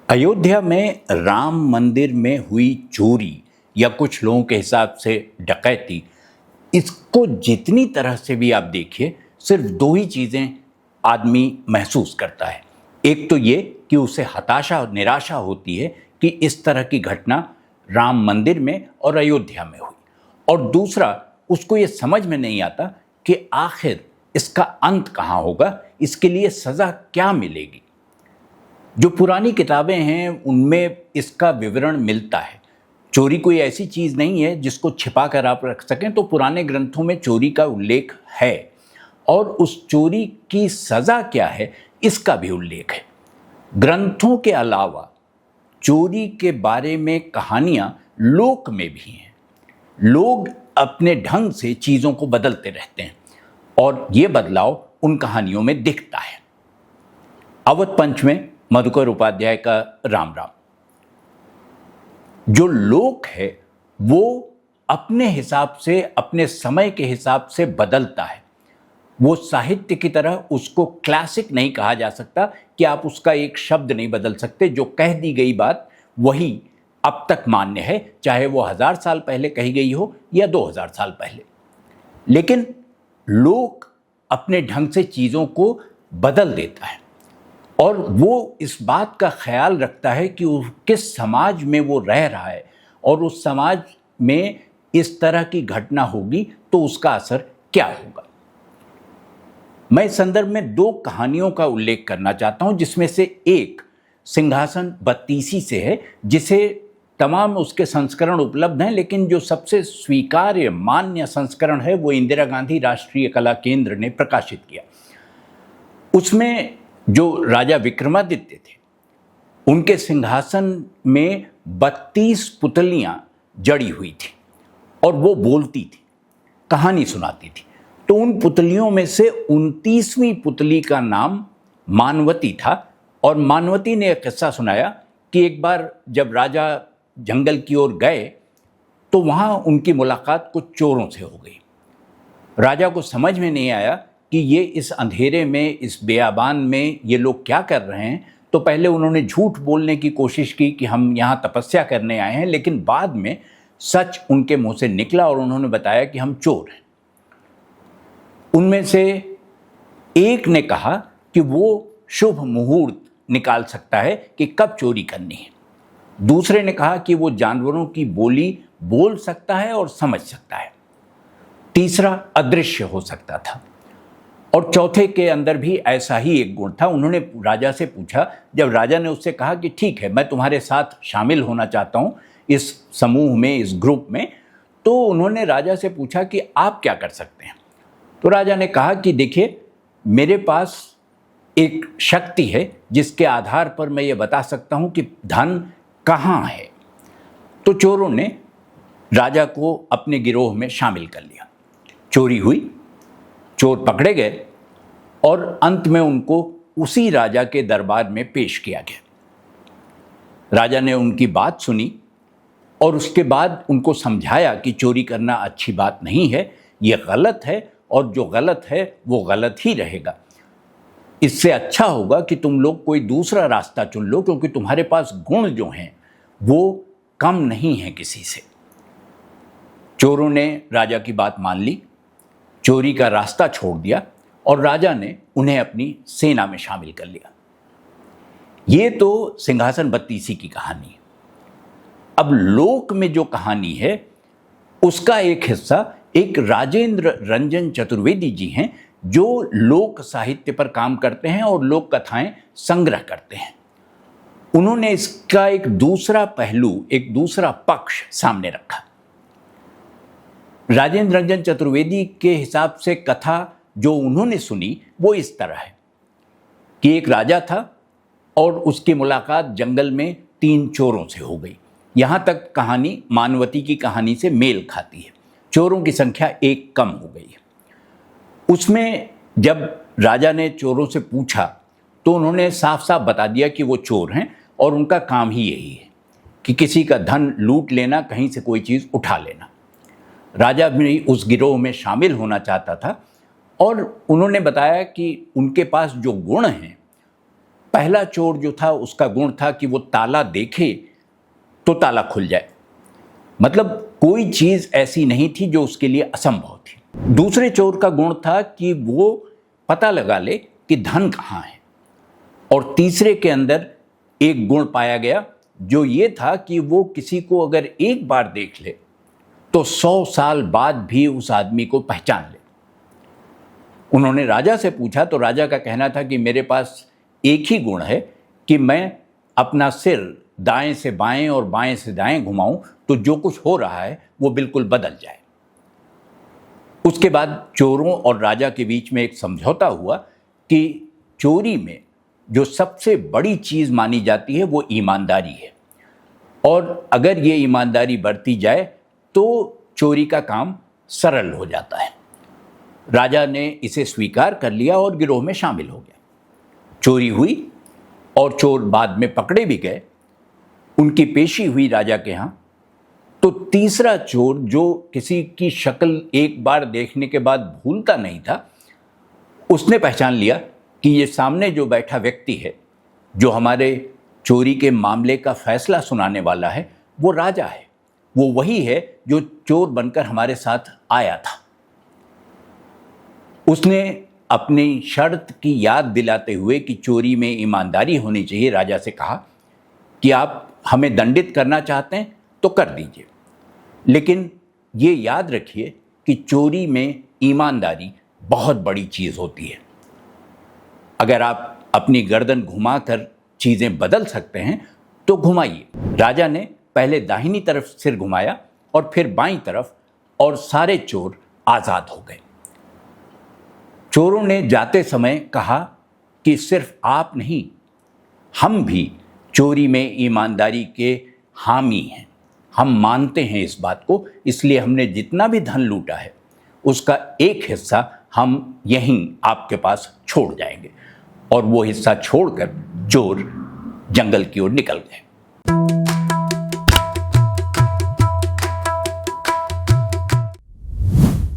अयोध्या में राम मंदिर में हुई चोरी या कुछ लोगों के हिसाब से डकैती, इसको जितनी तरह से भी आप देखिए, सिर्फ दो ही चीज़ें आदमी महसूस करता है। एक तो ये कि उसे हताशा और निराशा होती है कि इस तरह की घटना राम मंदिर में और अयोध्या में हुई, और दूसरा उसको ये समझ में नहीं आता कि आखिर इसका अंत कहाँ होगा, इसके लिए सज़ा क्या मिलेगी। जो पुरानी किताबें हैं उनमें इसका विवरण मिलता है। चोरी कोई ऐसी चीज़ नहीं है जिसको छिपा कर आप रख सकें, तो पुराने ग्रंथों में चोरी का उल्लेख है और उस चोरी की सज़ा क्या है इसका भी उल्लेख है। ग्रंथों के अलावा चोरी के बारे में कहानियाँ लोक में भी हैं। लोग अपने ढंग से चीज़ों को बदलते रहते हैं और ये बदलाव उन कहानियों में दिखता है। अवध पंच में मधुकर उपाध्याय का राम राम। जो लोक है वो अपने हिसाब से, अपने समय के हिसाब से बदलता है। वो साहित्य की तरह उसको क्लासिक नहीं कहा जा सकता कि आप उसका एक शब्द नहीं बदल सकते। जो कह दी गई बात वही अब तक मान्य है, चाहे वो 1000 साल पहले कही गई हो या 2000 साल पहले। लेकिन लोक अपने ढंग से चीज़ों को बदल देता है और वो इस बात का ख्याल रखता है कि किस समाज में वो रह रहा है और उस समाज में इस तरह की घटना होगी तो उसका असर क्या होगा। मैं इस संदर्भ में दो कहानियों का उल्लेख करना चाहता हूं, जिसमें से एक सिंहासन बत्तीसी से है, जिसे तमाम उसके संस्करण उपलब्ध हैं, लेकिन जो सबसे स्वीकार्य मान्य संस्करण है वो इंदिरा गांधी राष्ट्रीय कला केंद्र ने प्रकाशित किया। उसमें जो राजा विक्रमादित्य थे उनके सिंहासन में 32 पुतलियां जड़ी हुई थी और वो बोलती थी, कहानी सुनाती थी। तो उन पुतलियों में से 29वीं पुतली का नाम मानवती था और मानवती ने एक किस्सा सुनाया कि एक बार जब राजा जंगल की ओर गए तो वहाँ उनकी मुलाकात कुछ चोरों से हो गई। राजा को समझ में नहीं आया कि ये इस अंधेरे में, इस बेयाबान में ये लोग क्या कर रहे हैं। तो पहले उन्होंने झूठ बोलने की कोशिश की कि हम यहाँ तपस्या करने आए हैं, लेकिन बाद में सच उनके मुंह से निकला और उन्होंने बताया कि हम चोर हैं। उनमें से एक ने कहा कि वो शुभ मुहूर्त निकाल सकता है कि कब चोरी करनी है। दूसरे ने कहा कि वो जानवरों की बोली बोल सकता है और समझ सकता है। तीसरा अदृश्य हो सकता था और चौथे के अंदर भी ऐसा ही एक गुण था। उन्होंने राजा से पूछा, जब राजा ने उससे कहा कि ठीक है मैं तुम्हारे साथ शामिल होना चाहता हूँ इस समूह में, इस ग्रुप में, तो उन्होंने राजा से पूछा कि आप क्या कर सकते हैं। तो राजा ने कहा कि देखिए मेरे पास एक शक्ति है जिसके आधार पर मैं ये बता सकता हूँ कि धन कहाँ है। तो चोरों ने राजा को अपने गिरोह में शामिल कर लिया। चोरी हुई, चोर पकड़े गए और अंत में उनको उसी राजा के दरबार में पेश किया गया। राजा ने उनकी बात सुनी और उसके बाद उनको समझाया कि चोरी करना अच्छी बात नहीं है, ये गलत है और जो गलत है वो गलत ही रहेगा। इससे अच्छा होगा कि तुम लोग कोई दूसरा रास्ता चुन लो, क्योंकि तुम्हारे पास गुण जो हैं वो कम नहीं है किसी से। चोरों ने राजा की बात मान ली, चोरी का रास्ता छोड़ दिया और राजा ने उन्हें अपनी सेना में शामिल कर लिया। ये तो सिंहासन बत्तीसी की कहानी है। अब लोक में जो कहानी है उसका एक हिस्सा एक राजेंद्र रंजन चतुर्वेदी जी हैं, जो लोक साहित्य पर काम करते हैं और लोक कथाएं संग्रह करते हैं। उन्होंने इसका एक दूसरा पहलू, एक दूसरा पक्ष सामने रखा। राजेंद्र रंजन चतुर्वेदी के हिसाब से कथा जो उन्होंने सुनी वो इस तरह है कि एक राजा था और उसकी मुलाकात जंगल में 3 चोरों से हो गई। यहाँ तक कहानी मानवती की कहानी से मेल खाती है। चोरों की संख्या 1 कम हो गई है। उसमें जब राजा ने चोरों से पूछा तो उन्होंने साफ साफ बता दिया कि वो चोर हैं और उनका काम ही यही है कि किसी का धन लूट लेना, कहीं से कोई चीज़ उठा लेना। राजा भी उस गिरोह में शामिल होना चाहता था और उन्होंने बताया कि उनके पास जो गुण हैं पहला चोर जो था उसका गुण था कि वो ताला देखे तो ताला खुल जाए, मतलब कोई चीज़ ऐसी नहीं थी जो उसके लिए असंभव थी। दूसरे चोर का गुण था कि वो पता लगा ले कि धन कहाँ है। और तीसरे के अंदर एक गुण पाया गया जो ये था कि वो किसी को अगर एक बार देख ले तो 100 साल बाद भी उस आदमी को पहचान ले। उन्होंने राजा से पूछा तो राजा का कहना था कि मेरे पास एक ही गुण है कि मैं अपना सिर दाएं से बाएं और बाएं से दाएं घुमाऊं तो जो कुछ हो रहा है वो बिल्कुल बदल जाए। उसके बाद चोरों और राजा के बीच में एक समझौता हुआ कि चोरी में जो सबसे बड़ी चीज़ मानी जाती है वो ईमानदारी है, और अगर ये ईमानदारी बरती जाए तो चोरी का काम सरल हो जाता है। राजा ने इसे स्वीकार कर लिया और गिरोह में शामिल हो गया। चोरी हुई और चोर बाद में पकड़े भी गए। उनकी पेशी हुई राजा के यहाँ। तो तीसरा चोर जो किसी की शक्ल एक बार देखने के बाद भूलता नहीं था, उसने पहचान लिया कि ये सामने जो बैठा व्यक्ति है जो हमारे चोरी के मामले का फैसला सुनाने वाला है वो राजा है, वो वही है जो चोर बनकर हमारे साथ आया था। उसने अपनी शर्त की याद दिलाते हुए कि चोरी में ईमानदारी होनी चाहिए राजा से कहा कि आप हमें दंडित करना चाहते हैं तो कर दीजिए, लेकिन ये याद रखिए कि चोरी में ईमानदारी बहुत बड़ी चीज़ होती है। अगर आप अपनी गर्दन घुमाकर चीज़ें बदल सकते हैं तो घुमाइए। राजा ने पहले दाहिनी तरफ सिर घुमाया और फिर बाईं तरफ, और सारे चोर आज़ाद हो गए। चोरों ने जाते समय कहा कि सिर्फ आप नहीं, हम भी चोरी में ईमानदारी के हामी हैं, हम मानते हैं इस बात को, इसलिए हमने जितना भी धन लूटा है उसका एक हिस्सा हम यहीं आपके पास छोड़ जाएंगे। और वो हिस्सा छोड़कर चोर जंगल की ओर निकल गए।